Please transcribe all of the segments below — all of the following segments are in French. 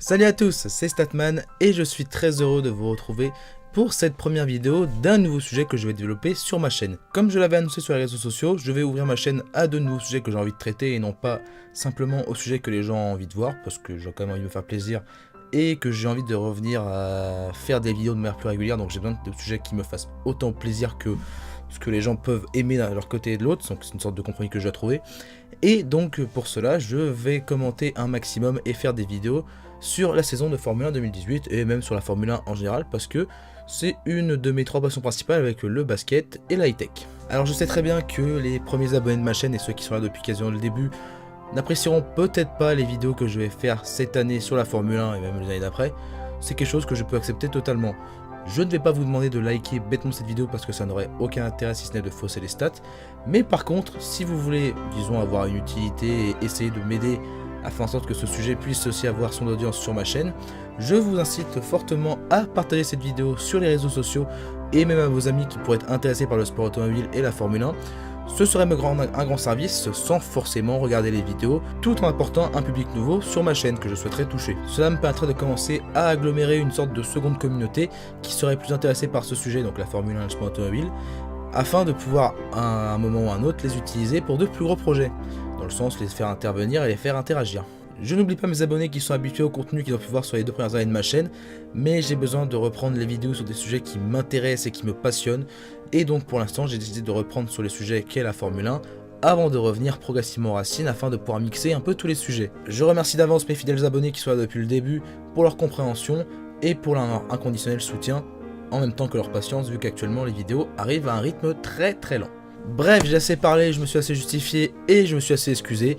Salut à tous, c'est Statman et je suis très heureux de vous retrouver pour cette première vidéo d'un nouveau sujet que je vais développer sur ma chaîne. Comme je l'avais annoncé sur les réseaux sociaux, je vais ouvrir ma chaîne à de nouveaux sujets que j'ai envie de traiter et non pas simplement aux sujets que les gens ont envie de voir, parce que j'ai quand même envie de me faire plaisir et que j'ai envie de revenir à faire des vidéos de manière plus régulière, donc j'ai besoin de sujets qui me fassent autant plaisir que ce que les gens peuvent aimer d'un leur côté et de l'autre, donc c'est une sorte de compromis que je dois trouver. Et donc pour cela, je vais commenter un maximum et faire des vidéos sur la saison de Formule 1 2018 et même sur la Formule 1 en général parce que c'est une de mes trois passions principales avec le basket et la high-tech. Alors je sais très bien que les premiers abonnés de ma chaîne et ceux qui sont là depuis quasiment le début n'apprécieront peut-être pas les vidéos que je vais faire cette année sur la Formule 1 et même les années d'après. C'est quelque chose que je peux accepter totalement. Je ne vais pas vous demander de liker bêtement cette vidéo parce que ça n'aurait aucun intérêt si ce n'est de fausser les stats. Mais par contre, si vous voulez, disons, avoir une utilité et essayer de m'aider à faire en sorte que ce sujet puisse aussi avoir son audience sur ma chaîne, je vous incite fortement à partager cette vidéo sur les réseaux sociaux et même à vos amis qui pourraient être intéressés par le sport automobile et la Formule 1. Ce serait me rendre un grand service sans forcément regarder les vidéos, tout en apportant un public nouveau sur ma chaîne que je souhaiterais toucher. Cela me permettrait de commencer à agglomérer une sorte de seconde communauté qui serait plus intéressée par ce sujet, donc la Formule 1 et le sport automobile, afin de pouvoir à un moment ou à un autre les utiliser pour de plus gros projets, dans le sens les faire intervenir et les faire interagir. Je n'oublie pas mes abonnés qui sont habitués au contenu qu'ils ont pu voir sur les 2 premières années de ma chaîne, mais j'ai besoin de reprendre les vidéos sur des sujets qui m'intéressent et qui me passionnent, et donc pour l'instant j'ai décidé de reprendre sur les sujets qu'est la Formule 1, avant de revenir progressivement aux racines afin de pouvoir mixer un peu tous les sujets. Je remercie d'avance mes fidèles abonnés qui sont là depuis le début pour leur compréhension et pour leur inconditionnel soutien, en même temps que leur patience vu qu'actuellement les vidéos arrivent à un rythme très lent. Bref, j'ai assez parlé, je me suis assez justifié et je me suis assez excusé.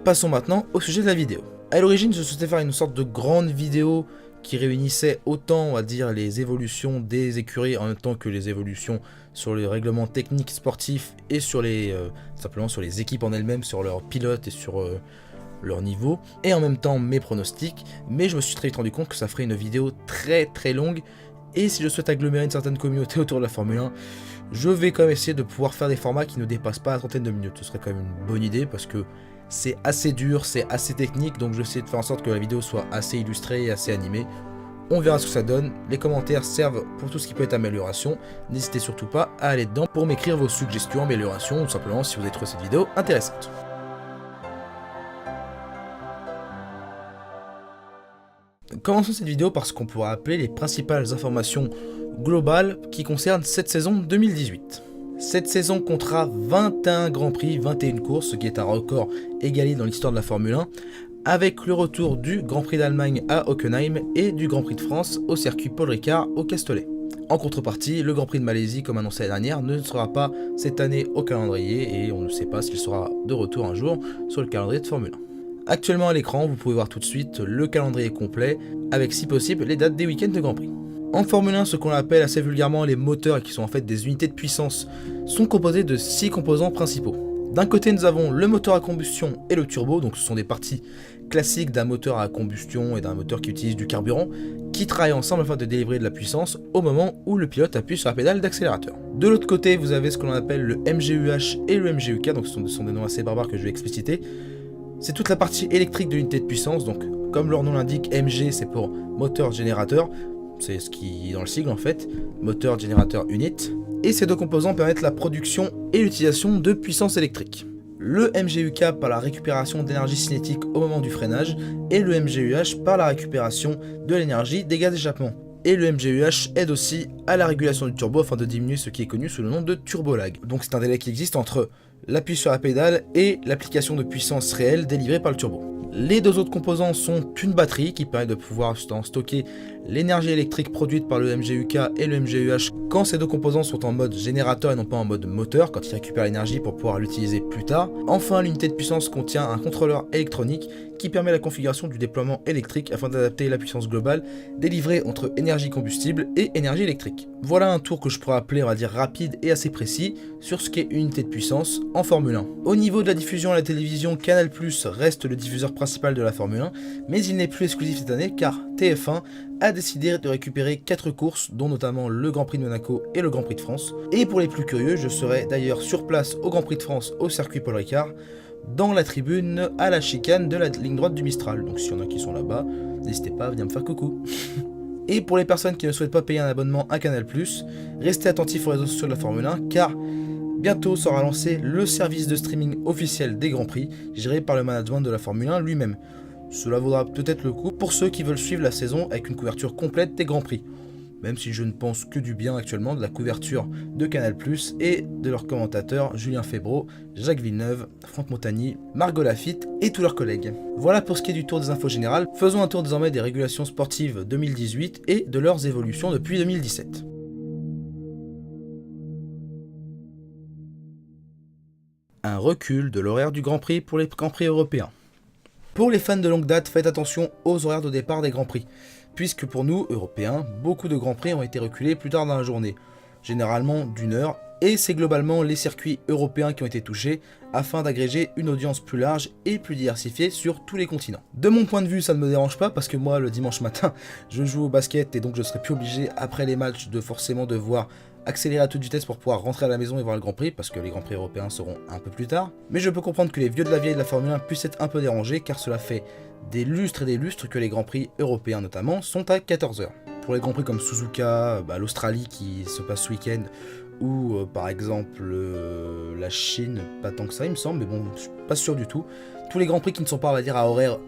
Passons maintenant au sujet de la vidéo. A l'origine, je souhaitais faire une sorte de grande vidéo qui réunissait autant, on va dire, les évolutions des écuries en même temps que les évolutions sur les règlements techniques sportifs et sur les simplement sur les équipes en elles-mêmes, sur leurs pilotes et sur leur niveau, et en même temps mes pronostics, mais je me suis très vite rendu compte que ça ferait une vidéo très longue, et si je souhaite agglomérer une certaine communauté autour de la Formule 1, je vais quand même essayer de pouvoir faire des formats qui ne dépassent pas la trentaine de minutes. Ce serait quand même une bonne idée parce que c'est assez dur, c'est assez technique, donc je vais essayer de faire en sorte que la vidéo soit assez illustrée et assez animée. On verra ce que ça donne, les commentaires servent pour tout ce qui peut être amélioration, n'hésitez surtout pas à aller dedans pour m'écrire vos suggestions, améliorations, ou simplement si vous avez trouvé cette vidéo intéressante. Commençons cette vidéo par ce qu'on pourrait appeler les principales informations globales qui concernent cette saison 2018. Cette saison comptera 21 Grands Prix, 21 courses, ce qui est un record égalé dans l'histoire de la Formule 1, avec le retour du Grand Prix d'Allemagne à Hockenheim et du Grand Prix de France au circuit Paul Ricard au Castellet. En contrepartie, le Grand Prix de Malaisie, comme annoncé l'année dernière, ne sera pas cette année au calendrier et on ne sait pas s'il sera de retour un jour sur le calendrier de Formule 1. Actuellement à l'écran, vous pouvez voir tout de suite le calendrier complet, avec si possible les dates des week-ends de Grand Prix. En Formule 1, ce qu'on appelle assez vulgairement les moteurs, et qui sont en fait des unités de puissance, sont composés de 6 composants principaux. D'un côté, nous avons le moteur à combustion et le turbo, donc ce sont des parties classiques d'un moteur à combustion et d'un moteur qui utilise du carburant, qui travaillent ensemble afin de délivrer de la puissance au moment où le pilote appuie sur la pédale d'accélérateur. De l'autre côté, vous avez ce que l'on appelle le MGUH et le MGUK, donc ce sont des noms assez barbares que je vais expliciter. C'est toute la partie électrique de l'unité de puissance, donc comme leur nom l'indique, MG c'est pour moteur générateur, c'est ce qui est dans le sigle en fait, moteur générateur unit, et ces 2 composants permettent la production et l'utilisation de puissance électrique. Le MGUK par la récupération d'énergie cinétique au moment du freinage, et le MGUH par la récupération de l'énergie des gaz d'échappement. Et le MGUH aide aussi à la régulation du turbo afin de diminuer ce qui est connu sous le nom de turbolag. Donc c'est un délai qui existe entre l'appui sur la pédale et l'application de puissance réelle délivrée par le turbo. Les 2 autres composants sont une batterie qui permet de pouvoir stocker l'énergie électrique produite par le MGUK et le MGUH quand ces 2 composants sont en mode générateur et non pas en mode moteur, quand ils récupèrent l'énergie pour pouvoir l'utiliser plus tard. Enfin, l'unité de puissance contient un contrôleur électronique qui permet la configuration du déploiement électrique afin d'adapter la puissance globale délivrée entre énergie combustible et énergie électrique. Voilà un tour que je pourrais appeler, on va dire, rapide et assez précis sur ce qu'est une unité de puissance en Formule 1. Au niveau de la diffusion à la télévision, Canal+ reste le diffuseur principal de la Formule 1, mais il n'est plus exclusif cette année car TF1 a décidé de récupérer 4 courses, dont notamment le Grand Prix de Monaco et le Grand Prix de France. Et pour les plus curieux, je serai d'ailleurs sur place au Grand Prix de France au circuit Paul Ricard, dans la tribune à la chicane de la ligne droite du Mistral. Donc s'il y en a qui sont là-bas, n'hésitez pas à venir me faire coucou. Et pour les personnes qui ne souhaitent pas payer un abonnement à Canal+, restez attentifs aux réseaux sociaux de la Formule 1 car bientôt sera lancé le service de streaming officiel des Grands Prix géré par le management de la Formule 1 lui-même. Cela vaudra peut-être le coup pour ceux qui veulent suivre la saison avec une couverture complète des Grands Prix. Même si je ne pense que du bien actuellement de la couverture de Canal+, et de leurs commentateurs Julien Febvre, Jacques Villeneuve, Franck Montagny, Margot Lafitte et tous leurs collègues. Voilà pour ce qui est du tour des infos générales, faisons un tour désormais des régulations sportives 2018 et de leurs évolutions depuis 2017. Un recul de l'horaire du Grand Prix pour les Grands Prix européens. Pour les fans de longue date, faites attention aux horaires de départ des Grands Prix, puisque pour nous, Européens, beaucoup de Grands Prix ont été reculés plus tard dans la journée, généralement d'1 heure, et c'est globalement les circuits européens qui ont été touchés, afin d'agréger une audience plus large et plus diversifiée sur tous les continents. De mon point de vue, ça ne me dérange pas, parce que moi, le dimanche matin, je joue au basket, et donc je serai plus obligé, après les matchs, de forcément devoir accélérer à toute vitesse pour pouvoir rentrer à la maison et voir le Grand Prix, parce que les Grands Prix européens seront un peu plus tard. Mais je peux comprendre que les vieux de la vieille de la Formule 1 puissent être un peu dérangés, car cela fait des lustres et des lustres que les Grands Prix européens notamment sont à 14 h. Pour les Grands Prix comme Suzuka, l'Australie qui se passe ce week-end, ou par exemple la Chine, pas tant que ça il me semble, mais bon, je suis pas sûr du tout. Tous les Grands Prix qui ne sont pas, on va dire, à horaire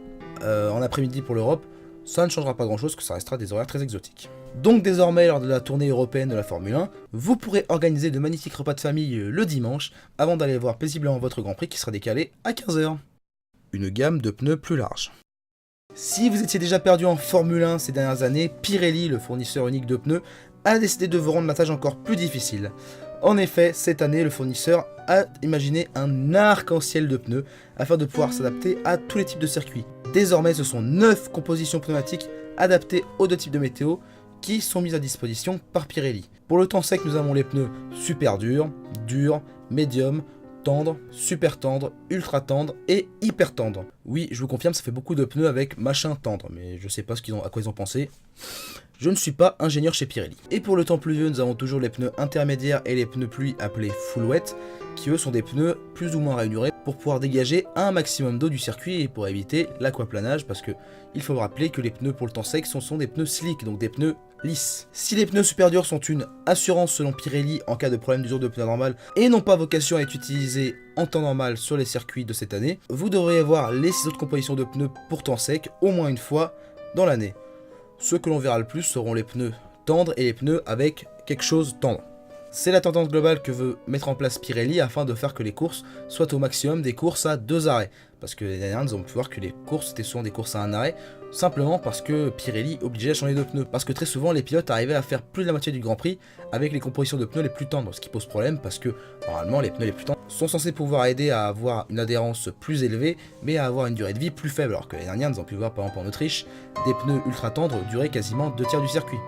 en après-midi pour l'Europe, ça ne changera pas grand-chose, que ça restera des horaires très exotiques. Donc désormais, lors de la tournée européenne de la Formule 1, vous pourrez organiser de magnifiques repas de famille le dimanche, avant d'aller voir paisiblement votre Grand Prix qui sera décalé à 15 h. Une gamme de pneus plus large. Si vous étiez déjà perdu en Formule 1 ces dernières années, Pirelli, le fournisseur unique de pneus, a décidé de vous rendre la tâche encore plus difficile. En effet, cette année, le fournisseur a imaginé un arc-en-ciel de pneus afin de pouvoir s'adapter à tous les types de circuits. Désormais, ce sont 9 compositions pneumatiques adaptées aux deux types de météo qui sont mises à disposition par Pirelli. Pour le temps sec, nous avons les pneus super durs, médium, tendre, super tendre, ultra tendre et hyper tendre. Oui, je vous confirme, ça fait beaucoup de pneus avec machin tendre, mais je sais pas à quoi ils ont pensé. Je ne suis pas ingénieur chez Pirelli. Et pour le temps pluvieux, nous avons toujours les pneus intermédiaires et les pneus pluie appelés full wet, qui eux sont des pneus plus ou moins rainurés pour pouvoir dégager un maximum d'eau du circuit et pour éviter l'aquaplanage, parce que il faut rappeler que les pneus pour le temps sec sont des pneus slick, donc des pneus lisses. Si les pneus super durs sont une assurance selon Pirelli en cas de problème d'usure de pneus normal et n'ont pas vocation à être utilisés en temps normal sur les circuits de cette année, vous devriez voir les 6 autres compositions de pneus pour temps sec au moins une fois dans l'année. Ceux que l'on verra le plus seront les pneus tendres et les pneus avec quelque chose tendre. C'est la tendance globale que veut mettre en place Pirelli afin de faire que les courses soient au maximum des courses à 2 arrêts. Parce que les dernières, nous avons pu voir que les courses étaient souvent des courses à 1 arrêt, simplement parce que Pirelli obligeait à changer de pneus. Parce que très souvent, les pilotes arrivaient à faire plus de la moitié du Grand Prix avec les compositions de pneus les plus tendres, ce qui pose problème parce que normalement, les pneus les plus tendres sont censés pouvoir aider à avoir une adhérence plus élevée, mais à avoir une durée de vie plus faible. Alors que les dernières, nous avons pu voir par exemple en Autriche, des pneus ultra tendres duraient quasiment 2/3 du circuit.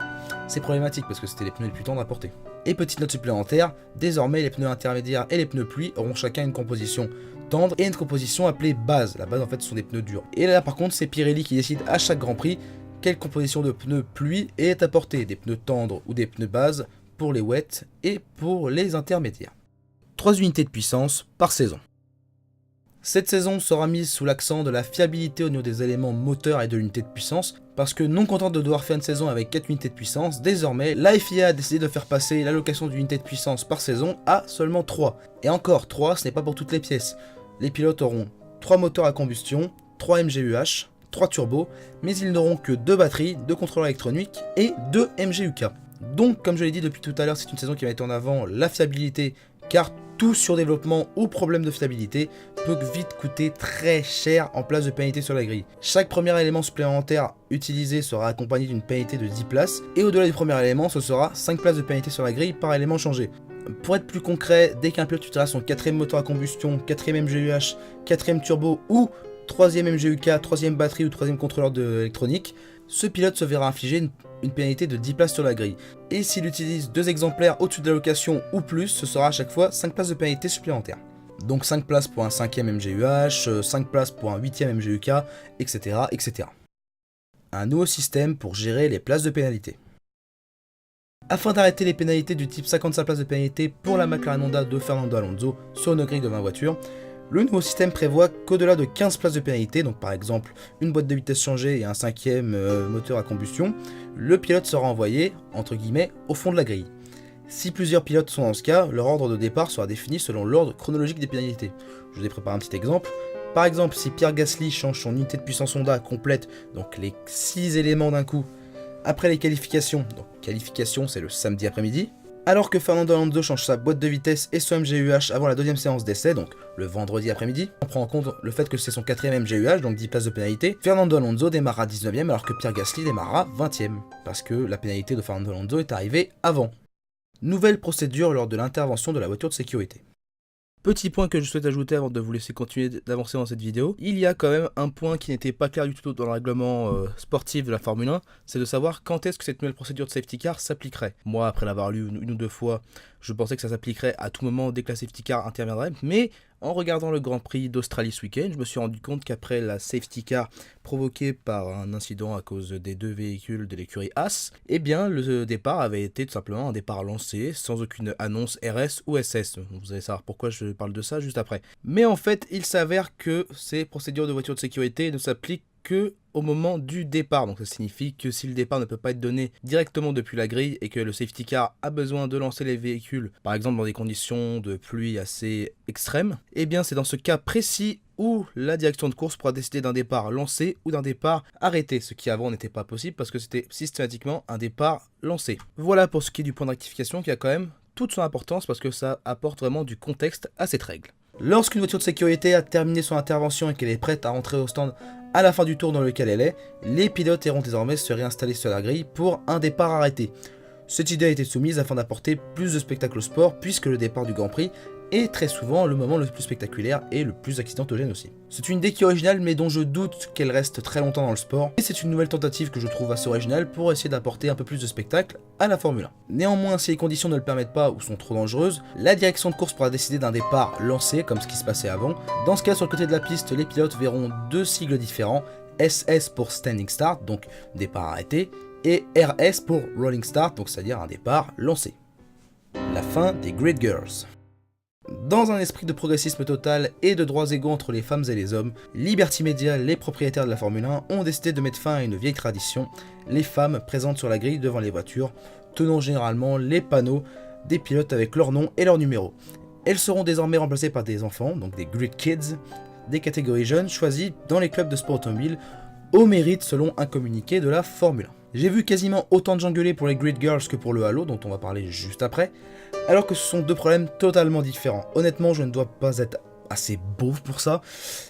C'est problématique parce que c'était les pneus les plus tendres à porter. Et petite note supplémentaire, désormais les pneus intermédiaires et les pneus pluie auront chacun une composition tendre et une composition appelée base. La base en fait ce sont des pneus durs. Et là par contre c'est Pirelli qui décide à chaque Grand Prix quelle composition de pneus pluie est apportée, des pneus tendres ou des pneus base pour les wets et pour les intermédiaires. 3 unités de puissance par saison. Cette saison sera mise sous l'accent de la fiabilité au niveau des éléments moteurs et de l'unité de puissance, parce que non contente de devoir faire une saison avec 4 unités de puissance, désormais la FIA a décidé de faire passer l'allocation d'unités de puissance par saison à seulement 3. Et encore, 3 ce n'est pas pour toutes les pièces. Les pilotes auront 3 moteurs à combustion, 3 MGU-H, 3 turbos, mais ils n'auront que 2 batteries, 2 contrôleurs électroniques et 2 MGU-K. Donc comme je l'ai dit depuis tout à l'heure, c'est une saison qui va mettre en avant la fiabilité, car tout surdéveloppement ou problème de fiabilité peut vite coûter très cher en place de pénalité sur la grille. Chaque premier élément supplémentaire utilisé sera accompagné d'une pénalité de 10 places, et au-delà du premier élément, ce sera 5 places de pénalité sur la grille par élément changé. Pour être plus concret, dès qu'un pilote utilisera son 4ème moteur à combustion, 4ème MGU-H, 4ème turbo ou 3ème MGU-K, 3ème batterie ou 3ème contrôleur électronique, ce pilote se verra infliger une pénalité de 10 places sur la grille. Et s'il utilise 2 exemplaires au-dessus de l'allocation ou plus, ce sera à chaque fois 5 places de pénalité supplémentaires. Donc 5 places pour un 5ème MGU-H, 5 places pour un 8ème MGU-K, etc., etc. Un nouveau système pour gérer les places de pénalité. Afin d'arrêter les pénalités du type 55 places de pénalité pour la McLaren Honda de Fernando Alonso sur une grille de 20 voitures, Le nouveau système prévoit qu'au-delà de 15 places de pénalité, donc par exemple une boîte de vitesse changée et un cinquième moteur à combustion, le pilote sera envoyé, entre guillemets, au fond de la grille. Si plusieurs pilotes sont dans ce cas, leur ordre de départ sera défini selon l'ordre chronologique des pénalités. Je vous ai préparé un petit exemple. Par exemple, si Pierre Gasly change son unité de puissance Honda complète, donc les 6 éléments d'un coup, après les qualifications, donc qualification c'est le samedi après-midi, alors que Fernando Alonso change sa boîte de vitesse et son MGUH avant la deuxième séance d'essai, donc le vendredi après-midi, on prend en compte le fait que c'est son 4ème MGUH, donc 10 places de pénalité, Fernando Alonso démarrera 19ème alors que Pierre Gasly démarrera 20ème, parce que la pénalité de Fernando Alonso est arrivée avant. Nouvelle procédure lors de l'intervention de la voiture de sécurité. Petit point que je souhaite ajouter avant de vous laisser continuer d'avancer dans cette vidéo, il y a quand même un point qui n'était pas clair du tout dans le règlement sportif de la Formule 1, c'est de savoir quand est-ce que cette nouvelle procédure de safety car s'appliquerait. Moi, après l'avoir lu une ou deux fois, je pensais que ça s'appliquerait à tout moment dès que la safety car interviendrait, mais en regardant le Grand Prix d'Australie ce week-end, je me suis rendu compte qu'après la safety car provoquée par un incident à cause des deux véhicules de l'écurie Haas, eh bien le départ avait été tout simplement un départ lancé sans aucune annonce RS ou SS. Vous allez savoir pourquoi je parle de ça juste après. Mais en fait, il s'avère que ces procédures de voiture de sécurité ne s'appliquent que au moment du départ. Donc ça signifie que si le départ ne peut pas être donné directement depuis la grille et que le safety car a besoin de lancer les véhicules, par exemple dans des conditions de pluie assez extrêmes, eh bien c'est dans ce cas précis où la direction de course pourra décider d'un départ lancé ou d'un départ arrêté, ce qui avant n'était pas possible parce que c'était systématiquement un départ lancé. Voilà pour ce qui est du point de rectification qui a quand même toute son importance parce que ça apporte vraiment du contexte à cette règle. Lorsqu'une voiture de sécurité a terminé son intervention et qu'elle est prête à rentrer au stand à la fin du tour dans lequel elle est, les pilotes iront désormais se réinstaller sur la grille pour un départ arrêté. Cette idée a été soumise afin d'apporter plus de spectacle au sport puisque le départ du Grand Prix est très souvent le moment le plus spectaculaire et le plus accidentogène aussi. C'est une idée qui est originale mais dont je doute qu'elle reste très longtemps dans le sport, et c'est une nouvelle tentative que je trouve assez originale pour essayer d'apporter un peu plus de spectacle à la Formule 1. Néanmoins, si les conditions ne le permettent pas ou sont trop dangereuses, la direction de course pourra décider d'un départ lancé comme ce qui se passait avant. Dans ce cas, sur le côté de la piste, les pilotes verront deux sigles différents, SS pour Standing Start, donc départ arrêté, et RS pour Rolling Start, donc c'est-à-dire un départ lancé. La fin des Grid Girls. Dans un esprit de progressisme total et de droits égaux entre les femmes et les hommes, Liberty Media, les propriétaires de la Formule 1, ont décidé de mettre fin à une vieille tradition, les femmes présentes sur la grille devant les voitures, tenant généralement les panneaux des pilotes avec leur nom et leur numéro. Elles seront désormais remplacées par des enfants, donc des Grid Kids, des catégories jeunes choisies dans les clubs de sport automobile, au mérite selon un communiqué de la Formule 1. J'ai vu quasiment autant de gens gueuler pour les Grid Girls que pour le Halo, dont on va parler juste après, alors que ce sont deux problèmes totalement différents. Honnêtement, je ne dois pas être assez beau pour ça,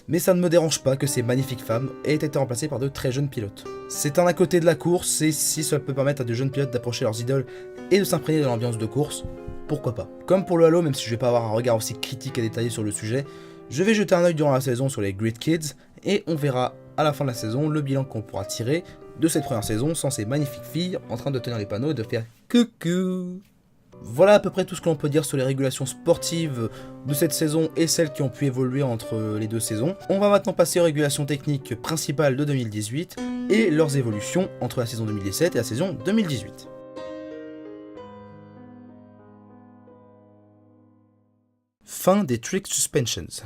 mais ça ne me dérange pas que ces magnifiques femmes aient été remplacées par de très jeunes pilotes. C'est un à côté de la course, et si cela peut permettre à de jeunes pilotes d'approcher leurs idoles et de s'imprégner de l'ambiance de course, pourquoi pas. Comme pour le Halo, même si je vais pas avoir un regard aussi critique et détaillé sur le sujet, je vais jeter un œil durant la saison sur les Grid Kids, et on verra à la fin de la saison le bilan qu'on pourra tirer de cette première saison sans ces magnifiques filles en train de tenir les panneaux et de faire coucou. Voilà à peu près tout ce que l'on peut dire sur les régulations sportives de cette saison et celles qui ont pu évoluer entre les deux saisons. On va maintenant passer aux régulations techniques principales de 2018 et leurs évolutions entre la saison 2017 et la saison 2018. Fin des Trick Suspensions.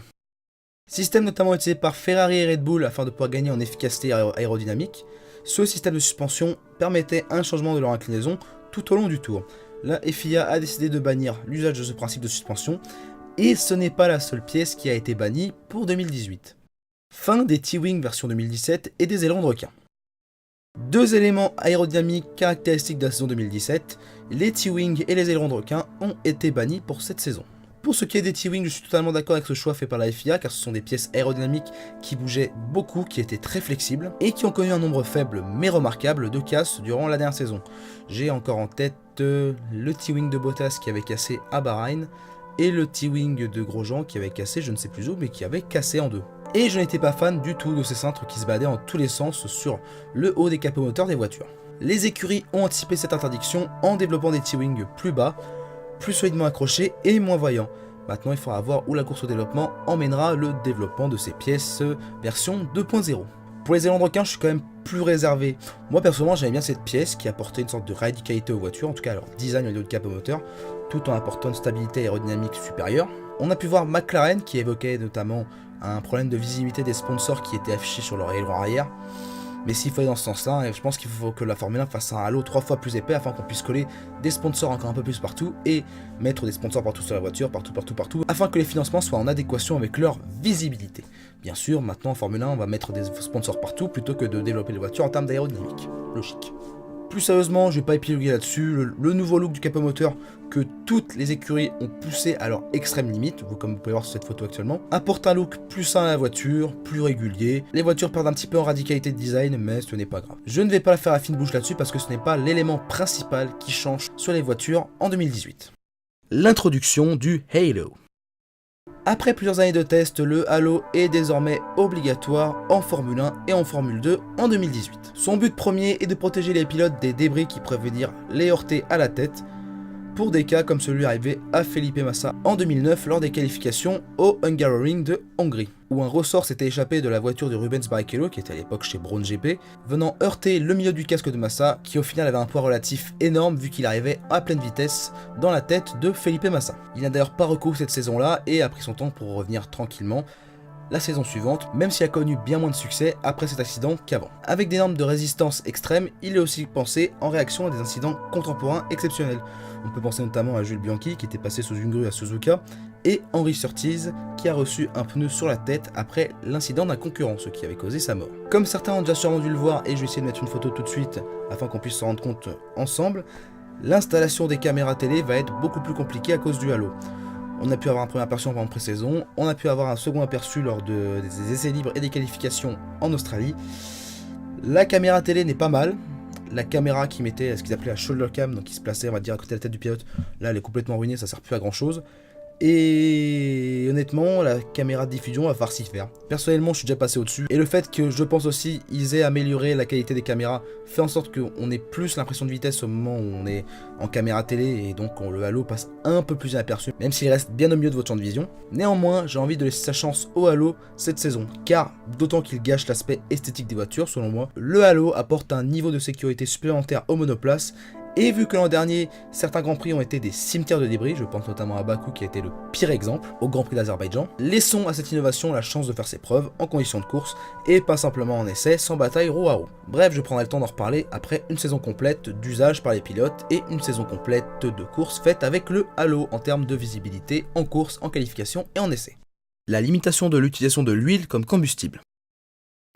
Système notamment utilisé par Ferrari et Red Bull afin de pouvoir gagner en efficacité aérodynamique, ce système de suspension permettait un changement de leur inclinaison tout au long du tour. La FIA a décidé de bannir l'usage de ce principe de suspension, et ce n'est pas la seule pièce qui a été bannie pour 2018. Fin des T-Wing version 2017 et des ailerons de requin. Deux éléments aérodynamiques caractéristiques de la saison 2017, les T-Wing et les ailerons de requin ont été bannis pour cette saison. Pour ce qui est des T-Wing, je suis totalement d'accord avec ce choix fait par la FIA car ce sont des pièces aérodynamiques qui bougeaient beaucoup, qui étaient très flexibles et qui ont connu un nombre faible mais remarquable de casses durant la dernière saison. J'ai encore en tête le T-Wing de Bottas qui avait cassé à Bahreïn et le T-Wing de Grosjean qui avait cassé je ne sais plus où mais qui avait cassé en deux. Et je n'étais pas fan du tout de ces cintres qui se baladaient en tous les sens sur le haut des capots moteurs des voitures. Les écuries ont anticipé cette interdiction en développant des T-Wing plus bas, plus solidement accrochés et moins voyants. Maintenant, il faudra voir où la course au développement emmènera le développement de ces pièces version 2.0. Pour les ailerons de requin, je suis quand même plus réservé. Moi, personnellement, j'aimais bien cette pièce qui apportait une sorte de radicalité aux voitures, en tout cas à leur design au niveau de capot moteur, tout en apportant une stabilité aérodynamique supérieure. On a pu voir McLaren qui évoquait notamment un problème de visibilité des sponsors qui étaient affichés sur leur aileron arrière. Mais s'il faut aller dans ce sens-là, je pense qu'il faut que la Formule 1 fasse un halo 3 fois plus épais afin qu'on puisse coller des sponsors encore un peu plus partout et mettre des sponsors partout sur la voiture, partout, afin que les financements soient en adéquation avec leur visibilité. Bien sûr, maintenant en Formule 1, on va mettre des sponsors partout plutôt que de développer les voitures en termes d'aérodynamique. Logique. Plus sérieusement, je vais pas épiloguer là-dessus, le nouveau look du capot moteur que toutes les écuries ont poussé à leur extrême limite, comme vous pouvez voir sur cette photo actuellement, apporte un look plus sain à la voiture, plus régulier. Les voitures perdent un petit peu en radicalité de design, mais ce n'est pas grave. Je ne vais pas la faire à fine bouche là-dessus parce que ce n'est pas l'élément principal qui change sur les voitures en 2018. L'introduction du Halo. Après plusieurs années de tests, le Halo est désormais obligatoire en Formule 1 et en Formule 2 en 2018. Son but premier est de protéger les pilotes des débris qui pourraient venir les heurter à la tête, pour des cas comme celui arrivé à Felipe Massa en 2009 lors des qualifications au Hungaroring de Hongrie, où un ressort s'était échappé de la voiture de Rubens Barrichello, qui était à l'époque chez Brown GP, venant heurter le milieu du casque de Massa, qui au final avait un poids relatif énorme vu qu'il arrivait à pleine vitesse dans la tête de Felipe Massa. Il n'a d'ailleurs pas recouru cette saison-là et a pris son temps pour revenir tranquillement la saison suivante, même s'il a connu bien moins de succès après cet accident qu'avant. Avec des normes de résistance extrêmes, il est aussi pensé en réaction à des incidents contemporains exceptionnels. On peut penser notamment à Jules Bianchi qui était passé sous une grue à Suzuka, et Henry Surtees qui a reçu un pneu sur la tête après l'incident d'un concurrent, ce qui avait causé sa mort. Comme certains ont déjà sûrement dû le voir, et je vais essayer de mettre une photo tout de suite afin qu'on puisse s'en rendre compte ensemble, l'installation des caméras télé va être beaucoup plus compliquée à cause du halo. On a pu avoir un premier aperçu en pré-saison, on a pu avoir un second aperçu lors des essais libres et des qualifications en Australie. La caméra télé n'est pas mal. La caméra qui mettait ce qu'ils appelaient la shoulder cam, donc qui se plaçait on va dire à côté de la tête du pilote, là elle est complètement ruinée, ça sert plus à grand chose. Et honnêtement, la caméra de diffusion va falloir s'y faire. Personnellement, je suis déjà passé au-dessus. Et le fait que je pense aussi ils aient amélioré la qualité des caméras fait en sorte qu'on ait plus l'impression de vitesse au moment où on est en caméra télé et donc le halo passe un peu plus inaperçu, même s'il reste bien au milieu de votre champ de vision. Néanmoins, j'ai envie de laisser sa chance au halo cette saison, car d'autant qu'il gâche l'aspect esthétique des voitures, selon moi, le halo apporte un niveau de sécurité supplémentaire aux monoplaces. Et vu que l'an dernier, certains Grands Prix ont été des cimetières de débris, je pense notamment à Bakou qui a été le pire exemple, au Grand Prix d'Azerbaïdjan, laissons à cette innovation la chance de faire ses preuves en conditions de course, et pas simplement en essai, sans bataille roue à roue. Bref, je prendrai le temps d'en reparler après une saison complète d'usage par les pilotes, et une saison complète de course faite avec le halo en termes de visibilité en course, en qualification et en essai. La limitation de l'utilisation de l'huile comme combustible.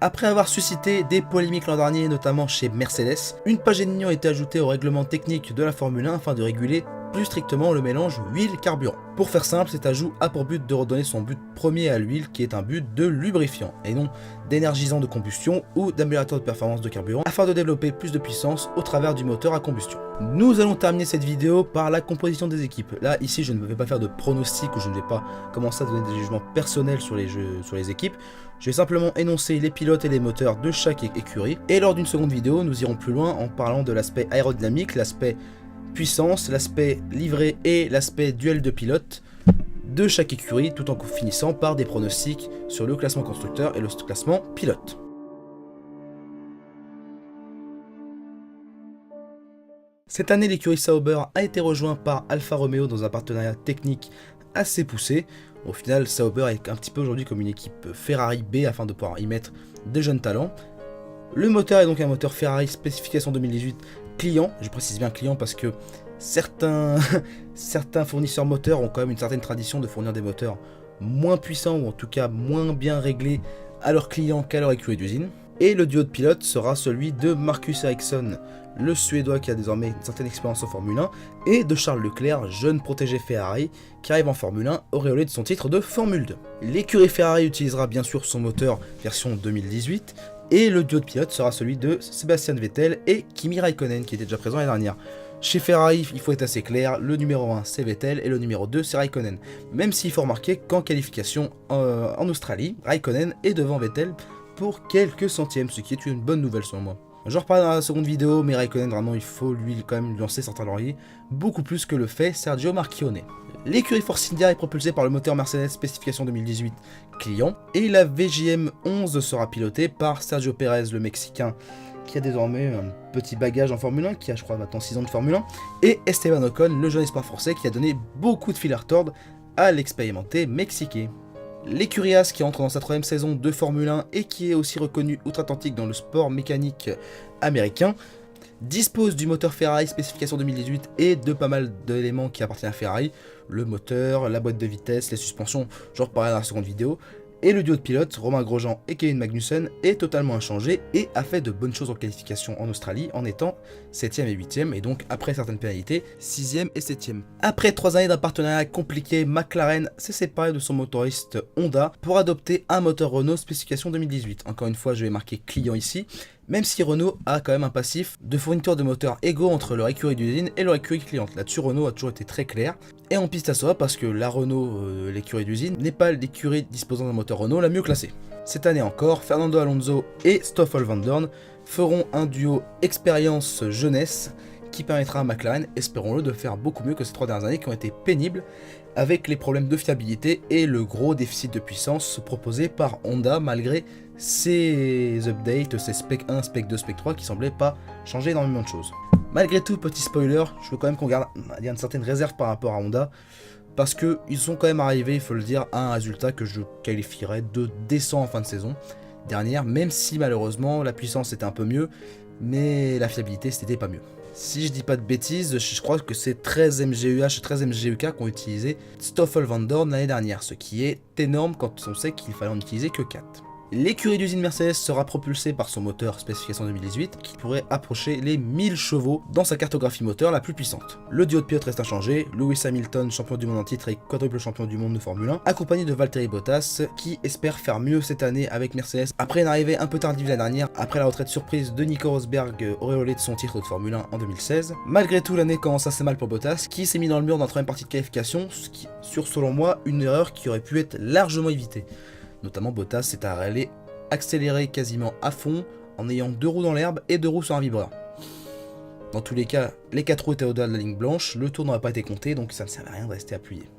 Après avoir suscité des polémiques l'an dernier, notamment chez Mercedes, une page d'union a été ajoutée au règlement technique de la Formule 1 afin de réguler plus strictement le mélange huile-carburant. Pour faire simple, cet ajout a pour but de redonner son but premier à l'huile qui est un but de lubrifiant et non d'énergisant de combustion ou d'améliorateur de performance de carburant afin de développer plus de puissance au travers du moteur à combustion. Nous allons terminer cette vidéo par la composition des équipes. Là, ici, je ne vais pas faire de pronostic ou je ne vais pas commencer à donner des jugements personnels sur les équipes. Je vais simplement énoncer les pilotes et les moteurs de chaque écurie. Et lors d'une seconde vidéo, nous irons plus loin en parlant de l'aspect aérodynamique, l'aspect puissance, l'aspect livré et l'aspect duel de pilotes de chaque écurie, tout en finissant par des pronostics sur le classement constructeur et le classement pilote. Cette année, l'écurie Sauber a été rejoint par Alfa Romeo dans un partenariat technique assez poussé. Au final, Sauber est un petit peu aujourd'hui comme une équipe Ferrari B afin de pouvoir y mettre des jeunes talents. Le moteur est donc un moteur Ferrari spécification 2018 client, je précise bien client parce que certains fournisseurs moteurs ont quand même une certaine tradition de fournir des moteurs moins puissants ou en tout cas moins bien réglés à leurs clients qu'à leur écurie d'usine. Et le duo de pilotes sera celui de Marcus Ericsson, le Suédois qui a désormais une certaine expérience en Formule 1, et de Charles Leclerc, jeune protégé Ferrari, qui arrive en Formule 1 auréolé de son titre de Formule 2. L'écurie Ferrari utilisera bien sûr son moteur version 2018, et le duo de pilotes sera celui de Sebastian Vettel et Kimi Raikkonen, qui était déjà présent l'année dernière. Chez Ferrari, il faut être assez clair, le numéro 1 c'est Vettel et le numéro 2 c'est Raikkonen. Même s'il faut remarquer qu'en qualification en Australie, Raikkonen est devant Vettel pour quelques centièmes, ce qui est une bonne nouvelle selon moi. J'en reparlerai dans la seconde vidéo, mais Raikkonen, vraiment, il faut quand même lancer certains lauriers, beaucoup plus que le fait Sergio Marchionne. L'écurie Force India est propulsée par le moteur Mercedes spécification 2018 client, et la VJM 11 sera pilotée par Sergio Pérez, le Mexicain, qui a désormais un petit bagage en Formule 1, qui a je crois maintenant 6 ans de Formule 1, et Esteban Ocon, le jeune espoir français, qui a donné beaucoup de fil à retordre à l'expérimenté mexicain. L'écurie Haas qui entre dans sa 3ème saison de Formule 1 et qui est aussi reconnue outre-Atlantique dans le sport mécanique américain, dispose du moteur Ferrari spécification 2018 et de pas mal d'éléments qui appartiennent à Ferrari, le moteur, la boîte de vitesse, les suspensions, j'en reparlerai dans la seconde vidéo. Et le duo de pilotes, Romain Grosjean et Kevin Magnussen, est totalement inchangé et a fait de bonnes choses en qualification en Australie en étant 7ème et 8ème, et donc après certaines pénalités, 6ème et 7ème. Après 3 années d'un partenariat compliqué, McLaren s'est séparé de son motoriste Honda pour adopter un moteur Renault spécification 2018. Encore une fois, je vais marquer client ici, même si Renault a quand même un passif de fourniture de moteurs égaux entre leur écurie d'usine et leur écurie cliente. Là-dessus, Renault a toujours été très clair. Et en piste à soi, parce que la Renault, l'écurie d'usine, n'est pas l'écurie disposant d'un moteur Renault la mieux classée. Cette année encore, Fernando Alonso et Stoffel Vandoorne feront un duo expérience-jeunesse qui permettra à McLaren, espérons-le, de faire beaucoup mieux que ces 3 dernières années qui ont été pénibles avec les problèmes de fiabilité et le gros déficit de puissance proposé par Honda malgré ces updates, ces spec 1, spec 2, spec 3 qui semblaient pas changer énormément de choses. Malgré tout, petit spoiler, je veux quand même qu'on garde une certaine réserve par rapport à Honda parce qu'ils sont quand même arrivés, il faut le dire, à un résultat que je qualifierais de décent en fin de saison dernière, même si malheureusement la puissance était un peu mieux, mais la fiabilité c'était pas mieux. Si je dis pas de bêtises, je crois que c'est 13 MGUH et 13 MGUK qu'ont utilisé Stoffel Vandoorne l'année dernière, ce qui est énorme quand on sait qu'il fallait en utiliser que 4. L'écurie d'usine Mercedes sera propulsée par son moteur spécification 2018 qui pourrait approcher les 1000 chevaux dans sa cartographie moteur la plus puissante. Le duo de pilotes reste inchangé, Lewis Hamilton, champion du monde en titre et quadruple champion du monde de Formule 1, accompagné de Valtteri Bottas qui espère faire mieux cette année avec Mercedes après une arrivée un peu tardive la dernière, après la retraite surprise de Nico Rosberg auréolé de son titre de Formule 1 en 2016. Malgré tout, l'année commence assez mal pour Bottas qui s'est mis dans le mur dans la 3ème partie de qualification, ce qui, sur selon moi, une erreur qui aurait pu être largement évitée. Notamment Bottas s'est allé accélérer quasiment à fond en ayant 2 roues dans l'herbe et 2 roues sur un vibreur. Dans tous les cas, les 4 roues étaient au-delà de la ligne blanche, le tour n'aurait pas été compté donc ça ne servait à rien de rester appuyé.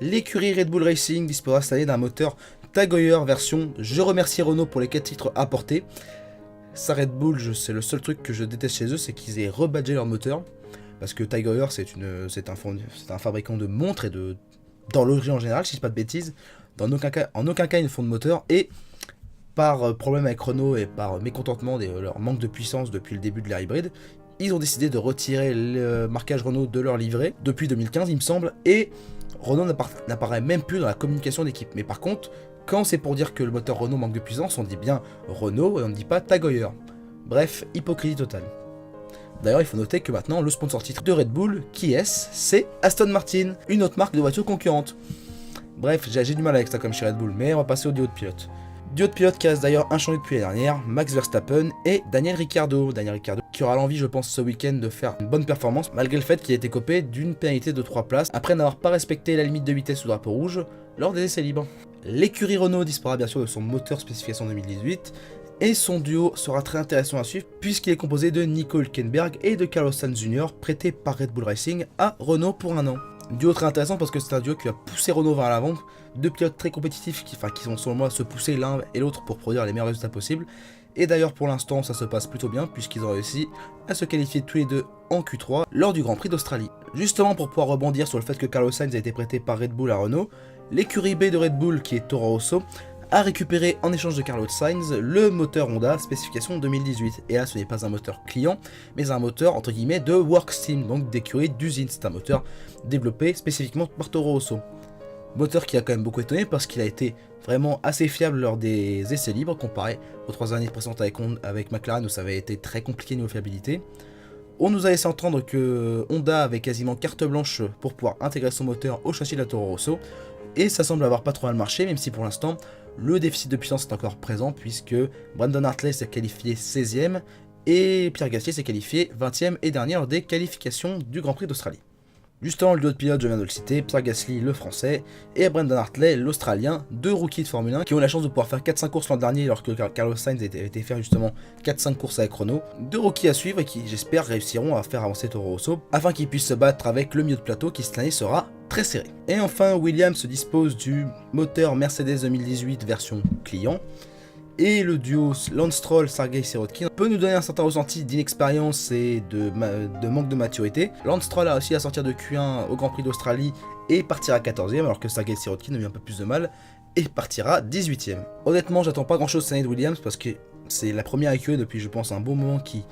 L'écurie Red Bull Racing disposera cette année d'un moteur Tag Heuer version je remercie Renault pour les 4 titres apportés. Ça Red Bull, c'est le seul truc que je déteste chez eux, c'est qu'ils aient rebadgé leur moteur. Parce que Tag Heuer c'est un fabricant de montres et d'horlogerie en général, si je dis pas de bêtises. En aucun cas ils ne font de moteur et par problème avec Renault et par mécontentement de leur manque de puissance depuis le début de l'ère hybride, ils ont décidé de retirer le marquage Renault de leur livret depuis 2015 il me semble, et Renault n'apparaît même plus dans la communication d'équipe. Mais par contre, quand c'est pour dire que le moteur Renault manque de puissance, on dit bien Renault et on ne dit pas Tag Heuer. Bref, hypocrisie totale. D'ailleurs, il faut noter que maintenant, le sponsor titre de Red Bull, qui est-ce? C'est Aston Martin, une autre marque de voiture concurrente. Bref, j'ai du mal avec ça comme chez Red Bull, mais on va passer au duo de pilotes. Duo de pilotes qui reste d'ailleurs inchangé depuis l'année dernière, Max Verstappen et Daniel Ricciardo. Daniel Ricciardo qui aura l'envie, je pense, ce week-end de faire une bonne performance, malgré le fait qu'il ait été copé d'une pénalité de 3 places, après n'avoir pas respecté la limite de vitesse sous drapeau rouge lors des essais libres. L'écurie Renault disposera bien sûr de son moteur spécification 2018, et son duo sera très intéressant à suivre, puisqu'il est composé de Nico Hülkenberg et de Carlos Sainz Jr., prêté par Red Bull Racing à Renault pour 1 an. Duo très intéressant parce que c'est un duo qui va pousser Renault vers l'avant, 2 pilotes très compétitifs qui vont selon moi se pousser l'un et l'autre pour produire les meilleurs résultats possibles. Et d'ailleurs pour l'instant ça se passe plutôt bien puisqu'ils ont réussi à se qualifier tous les deux en Q3 lors du Grand Prix d'Australie. Justement pour pouvoir rebondir sur le fait que Carlos Sainz a été prêté par Red Bull à Renault, l'écurie B de Red Bull qui est Toro Rosso a récupéré en échange de Carlos Sainz le moteur Honda spécification 2018. Et là ce n'est pas un moteur client mais un moteur entre guillemets de Worksteam, donc d'écurie d'usine. C'est un moteur développé spécifiquement par Toro Rosso. Moteur qui a quand même beaucoup étonné parce qu'il a été vraiment assez fiable lors des essais libres comparé aux 3 années précédentes avec McLaren où ça avait été très compliqué niveau fiabilité. On nous a laissé entendre que Honda avait quasiment carte blanche pour pouvoir intégrer son moteur au châssis de la Toro Rosso et ça semble avoir pas trop mal marché, même si pour l'instant le déficit de puissance est encore présent puisque Brandon Hartley s'est qualifié 16ème et Pierre Gasly s'est qualifié 20ème et dernier lors des qualifications du Grand Prix d'Australie. Justement, le duo de pilotes, je viens de le citer, Pierre Gasly, le français, et Brandon Hartley, l'australien, 2 rookies de Formule 1 qui ont eu la chance de pouvoir faire 4-5 courses l'an dernier alors que Carlos Sainz avait été faire justement 4-5 courses avec Renault. 2 rookies à suivre et qui, j'espère, réussiront à faire avancer Toro Rosso afin qu'ils puissent se battre avec le milieu de plateau qui cette année sera très serré. Et enfin, Williams se dispose du moteur Mercedes 2018 version client et le duo Lance Stroll, Sergei Sirotkin peut nous donner un certain ressenti d'inexpérience et de manque de maturité. Lance Stroll a réussi à sortir de Q1 au Grand Prix d'Australie et partira 14e, alors que Sergei Sirotkin a eu un peu plus de mal et partira 18e. Honnêtement, j'attends pas grand chose cette année de Williams parce que c'est la première écurie depuis, je pense, un bon moment qui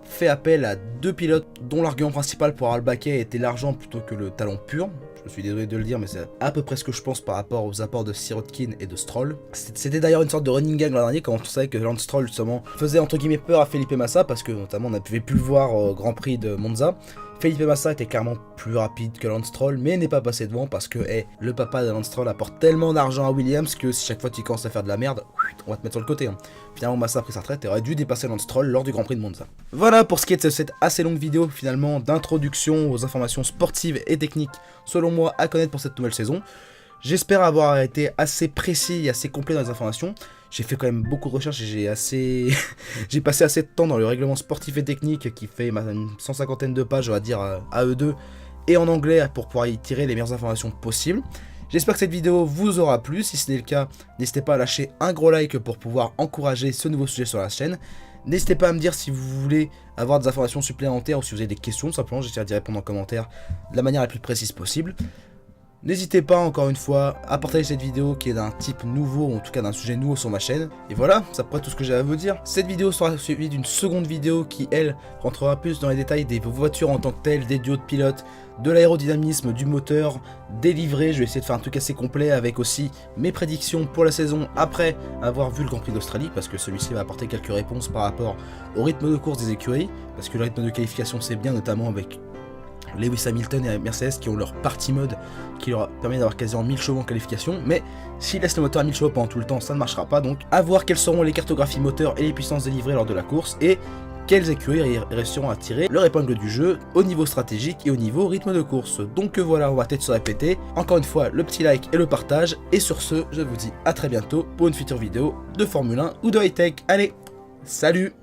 fait appel à deux pilotes dont l'argument principal pour avoir le baquet était l'argent plutôt que le talent pur. Je suis désolé de le dire, mais c'est à peu près ce que je pense par rapport aux apports de Sirotkin et de Stroll. C'était d'ailleurs une sorte de running gag l'an dernier quand on savait que Lance Stroll justement faisait entre guillemets peur à Felipe Massa parce que notamment on ne pouvait plus le voir au Grand Prix de Monza. Felipe Massa était clairement plus rapide que Lance Stroll, mais n'est pas passé devant parce que le papa de Lance Stroll apporte tellement d'argent à Williams que si chaque fois tu commences à faire de la merde, on va te mettre sur le côté. Finalement, Massa a pris sa retraite et aurait dû dépasser Lance Stroll lors du Grand Prix de Monza. Voilà pour ce qui est de cette assez longue vidéo finalement d'introduction aux informations sportives et techniques, selon moi, à connaître pour cette nouvelle saison. J'espère avoir été assez précis et assez complet dans les informations. J'ai fait quand même beaucoup de recherches et j'ai passé assez de temps dans le règlement sportif et technique qui fait une 150aine de pages, on va dire, à eux deux, et en anglais pour pouvoir y tirer les meilleures informations possibles. J'espère que cette vidéo vous aura plu. Si ce n'est le cas, n'hésitez pas à lâcher un gros like pour pouvoir encourager ce nouveau sujet sur la chaîne. N'hésitez pas à me dire si vous voulez avoir des informations supplémentaires ou si vous avez des questions, simplement j'essaierai d'y répondre en commentaire de la manière la plus précise possible. N'hésitez pas encore une fois à partager cette vidéo qui est d'un type nouveau, ou en tout cas d'un sujet nouveau sur ma chaîne. Et voilà, c'est à peu près tout ce que j'ai à vous dire. Cette vidéo sera suivie d'une seconde vidéo qui, elle, rentrera plus dans les détails des voitures en tant que telles, des duos de pilotes, de l'aérodynamisme, du moteur, des livrets. Je vais essayer de faire un truc assez complet avec aussi mes prédictions pour la saison après avoir vu le Grand Prix d'Australie, parce que celui-ci va apporter quelques réponses par rapport au rythme de course des écuries, parce que le rythme de qualification c'est bien, notamment avec Lewis Hamilton et Mercedes qui ont leur party mode qui leur permet d'avoir quasiment 1000 chevaux en qualification, mais s'ils laissent le moteur à 1000 chevaux pendant tout le temps, ça ne marchera pas. Donc à voir quelles seront les cartographies moteurs et les puissances délivrées lors de la course et quelles écuries réussiront à tirer leur épingle du jeu au niveau stratégique et au niveau rythme de course. Donc voilà, on va peut-être se répéter. Encore une fois, le petit like et le partage. Et sur ce, je vous dis à très bientôt pour une future vidéo de Formule 1 ou de high-tech. Allez, salut!